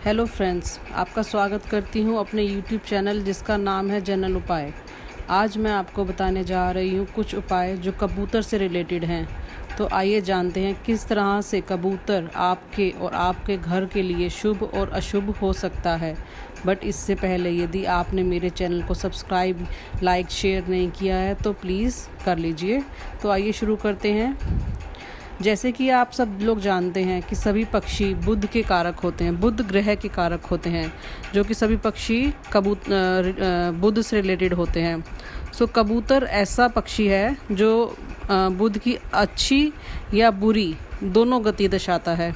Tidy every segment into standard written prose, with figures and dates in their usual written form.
Hello friends, आपका स्वागत करती हूँ अपने यूट्यूब चैनल जिसका नाम है जनरल उपाय। आज मैं आपको बताने जा रही हूँ कुछ उपाय जो कबूतर से रिलेटेड हैं। तो आइए जानते हैं किस तरह से कबूतर आपके और आपके घर के लिए शुभ और अशुभ हो सकता है। बट इससे पहले यदि आपने मेरे चैनल को सब्सक्राइब, लाइक, शेयर नहीं किया है तो प्लीज़ कर लीजिए। तो आइए शुरू करते हैं। जैसे कि आप सब लोग जानते हैं कि सभी पक्षी बुध के कारक होते हैं, बुध ग्रह के कारक होते हैं, जो कि सभी पक्षी बुध से रिलेटेड होते हैं। सो कबूतर ऐसा पक्षी है जो बुध की अच्छी या बुरी दोनों गति दर्शाता है।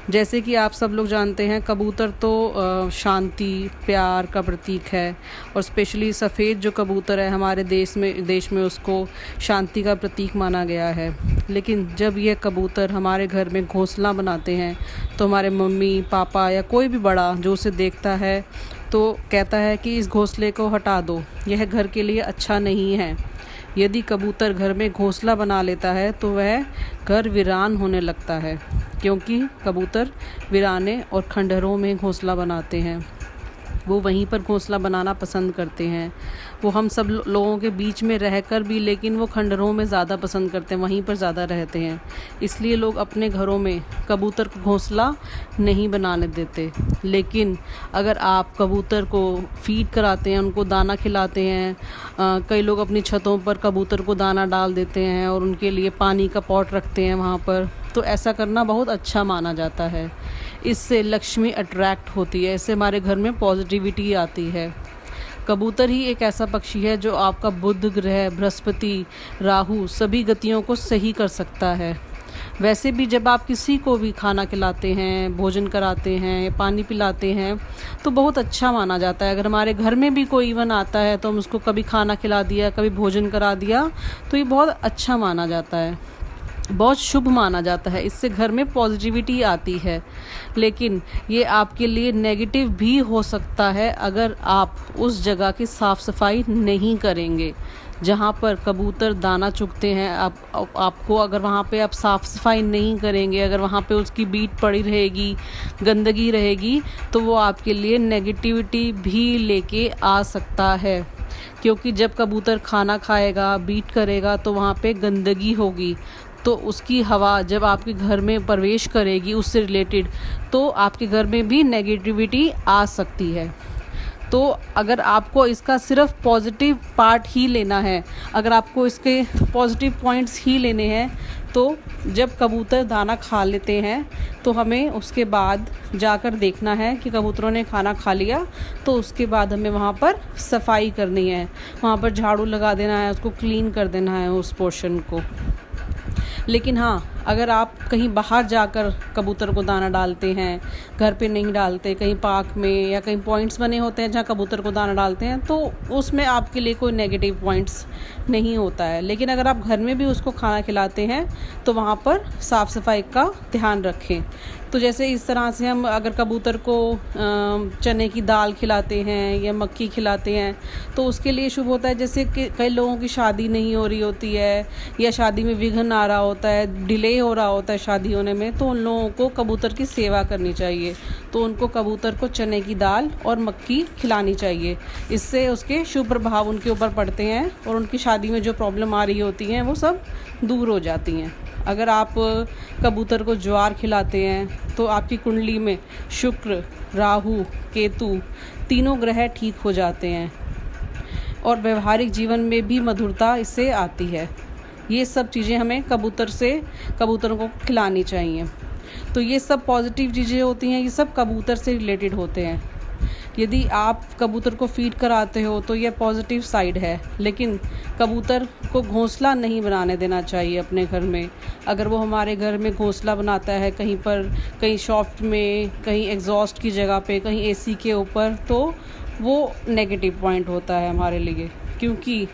जैसे कि आप सब लोग जानते हैं कबूतर तो शांति, प्यार का प्रतीक है, और स्पेशली सफ़ेद जो कबूतर है हमारे देश में उसको शांति का प्रतीक माना गया है। लेकिन जब यह कबूतर हमारे घर में घोंसला बनाते हैं तो हमारे मम्मी पापा या कोई भी बड़ा जो उसे देखता है तो कहता है कि इस घोंसले को हटा दो, यह घर के लिए अच्छा नहीं है। यदि कबूतर घर में घोंसला बना लेता है तो वह घर वीरान होने लगता है, क्योंकि कबूतर वीराने और खंडहरों में घोंसला बनाते हैं। वो वहीं पर घोंसला बनाना पसंद करते हैं। वो हम सब लोगों के बीच में रहकर भी, लेकिन वो खंडहरों में ज़्यादा पसंद करते हैं, वहीं पर ज़्यादा रहते हैं। इसलिए लोग अपने घरों में कबूतर को घोंसला नहीं बनाने देते। लेकिन अगर आप कबूतर को फीड कराते हैं, उनको दाना खिलाते हैं, कई लोग अपनी छतों पर कबूतर को दाना डाल देते हैं और उनके लिए पानी का पॉट रखते हैं वहाँ पर, तो ऐसा करना बहुत अच्छा माना जाता है। इससे लक्ष्मी अट्रैक्ट होती है, इससे हमारे घर में पॉजिटिविटी आती है। कबूतर ही एक ऐसा पक्षी है जो आपका बुध ग्रह, बृहस्पति, राहु सभी गतियों को सही कर सकता है। वैसे भी जब आप किसी को भी खाना खिलाते हैं, भोजन कराते हैं या पानी पिलाते हैं तो बहुत अच्छा माना जाता है। अगर हमारे घर में भी कोई इवन आता है तो हम उसको कभी खाना खिला दिया, कभी भोजन करा दिया, तो ये बहुत अच्छा माना जाता है, बहुत शुभ माना जाता है। इससे घर में पॉजिटिविटी आती है। लेकिन ये आपके लिए नेगेटिव भी हो सकता है अगर आप उस जगह की साफ़ सफाई नहीं करेंगे जहाँ पर कबूतर दाना चुगते हैं। आपको अगर वहाँ पे आप साफ़ सफाई नहीं करेंगे, अगर वहाँ पे उसकी बीट पड़ी रहेगी, गंदगी रहेगी, तो वो आपके लिए नेगेटिविटी भी लेके आ सकता है। क्योंकि जब कबूतर खाना खाएगा, बीट करेगा, तो वहाँ पे गंदगी होगी, तो उसकी हवा जब आपके घर में प्रवेश करेगी उससे रिलेटेड, तो आपके घर में भी नेगेटिविटी आ सकती है। तो अगर आपको इसका सिर्फ पॉजिटिव पार्ट ही लेना है, अगर आपको इसके पॉजिटिव पॉइंट्स ही लेने हैं, तो जब कबूतर दाना खा लेते हैं तो हमें उसके बाद जाकर देखना है कि कबूतरों ने खाना खा लिया, तो उसके बाद हमें वहाँ पर सफाई करनी है, वहाँ पर झाड़ू लगा देना है, उसको क्लीन कर देना है उस पोर्शन को। लेकिन हाँ, अगर आप कहीं बाहर जाकर कबूतर को दाना डालते हैं, घर पे नहीं डालते, कहीं पार्क में या कहीं पॉइंट्स बने होते हैं जहाँ कबूतर को दाना डालते हैं, तो उसमें आपके लिए कोई नेगेटिव पॉइंट्स नहीं होता है। लेकिन अगर आप घर में भी उसको खाना खिलाते हैं तो वहाँ पर साफ़ सफाई का ध्यान रखें। तो जैसे इस तरह से हम अगर कबूतर को चने की दाल खिलाते हैं या मक्की खिलाते हैं तो उसके लिए शुभ होता है। जैसे कि कई लोगों की शादी नहीं हो रही होती है या शादी में विघ्न आ रहा होता है, डिले हो रहा होता है शादी होने में, तो उन लोगों को कबूतर की सेवा करनी चाहिए। तो उनको कबूतर को चने की दाल और मक्की खिलानी चाहिए। इससे उसके शुभ प्रभाव उनके ऊपर पड़ते हैं और उनकी शादी में जो प्रॉब्लम आ रही होती हैं वो सब दूर हो जाती हैं। अगर आप कबूतर को ज्वार खिलाते हैं तो आपकी कुंडली में शुक्र, राहु, केतु तीनों ग्रह ठीक हो जाते हैं और व्यवहारिक जीवन में भी मधुरता इससे आती है। ये सब चीज़ें हमें कबूतरों को खिलानी चाहिए। तो ये सब पॉजिटिव चीज़ें होती हैं, ये सब कबूतर से रिलेटेड होते हैं। यदि आप कबूतर को फीड कराते हो तो यह पॉजिटिव साइड है। लेकिन कबूतर को घोंसला नहीं बनाने देना चाहिए अपने घर में। अगर वो हमारे घर में घोंसला बनाता है कहीं पर, कहीं शॉफ्ट में, कहीं एग्जॉस्ट की जगह पे, कहीं एसी के ऊपर, तो वो नेगेटिव पॉइंट होता है हमारे लिए। क्योंकि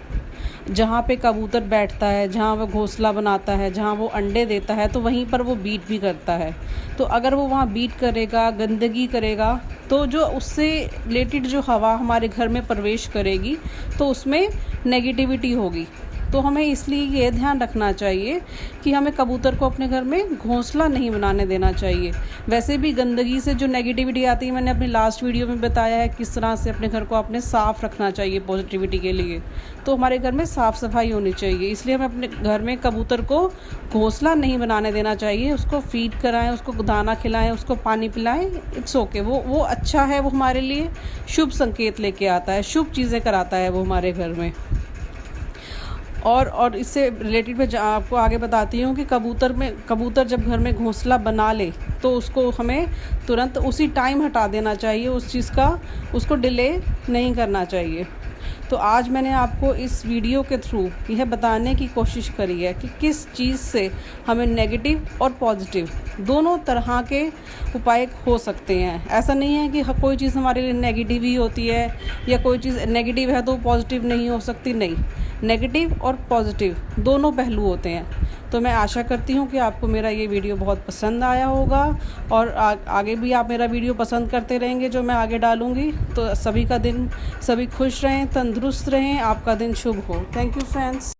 जहाँ पे कबूतर बैठता है, जहाँ वो घोंसला बनाता है, जहाँ वो अंडे देता है, तो वहीं पर वो बीट भी करता है। तो अगर वो वहाँ बीट करेगा, गंदगी करेगा, तो जो उससे रिलेटेड जो हवा हमारे घर में प्रवेश करेगी तो उसमें नेगेटिविटी होगी। तो हमें इसलिए ये ध्यान रखना चाहिए कि हमें कबूतर को अपने घर में घोंसला नहीं बनाने देना चाहिए। वैसे भी गंदगी से जो नेगेटिविटी आती है, मैंने अपनी लास्ट वीडियो में बताया है किस तरह से अपने घर को अपने साफ़ रखना चाहिए पॉजिटिविटी के लिए। तो हमारे घर में साफ़ सफाई होनी चाहिए, इसलिए हमें अपने घर में कबूतर को घोंसला नहीं बनाने देना चाहिए। उसको फीड कराएं, उसको दाना खिलाएं, उसको पानी पिलाएं, इट्स ओके। वो अच्छा है, वो हमारे लिए शुभ संकेत लेके आता है, शुभ चीज़ें कराता है वो हमारे घर में। और इससे रिलेटेड मैं आपको आगे बताती हूँ कि कबूतर जब घर में घोंसला बना ले तो उसको हमें तुरंत उसी टाइम हटा देना चाहिए, उस चीज़ का उसको डिले नहीं करना चाहिए। तो आज मैंने आपको इस वीडियो के थ्रू यह बताने की कोशिश करी है कि किस चीज़ से हमें नेगेटिव और पॉजिटिव दोनों तरह के उपाय हो सकते हैं। ऐसा नहीं है कि कोई चीज़ हमारे लिए नेगेटिव ही होती है या कोई चीज़ नेगेटिव है तो पॉजिटिव नहीं हो सकती, नहीं। नेगेटिव और पॉजिटिव दोनों पहलू होते हैं। तो मैं आशा करती हूँ कि आपको मेरा ये वीडियो बहुत पसंद आया होगा और आगे भी आप मेरा वीडियो पसंद करते रहेंगे जो मैं आगे डालूँगी। तो सभी खुश रहें, तंदुरुस्त रहें, आपका दिन शुभ हो। Thank you friends.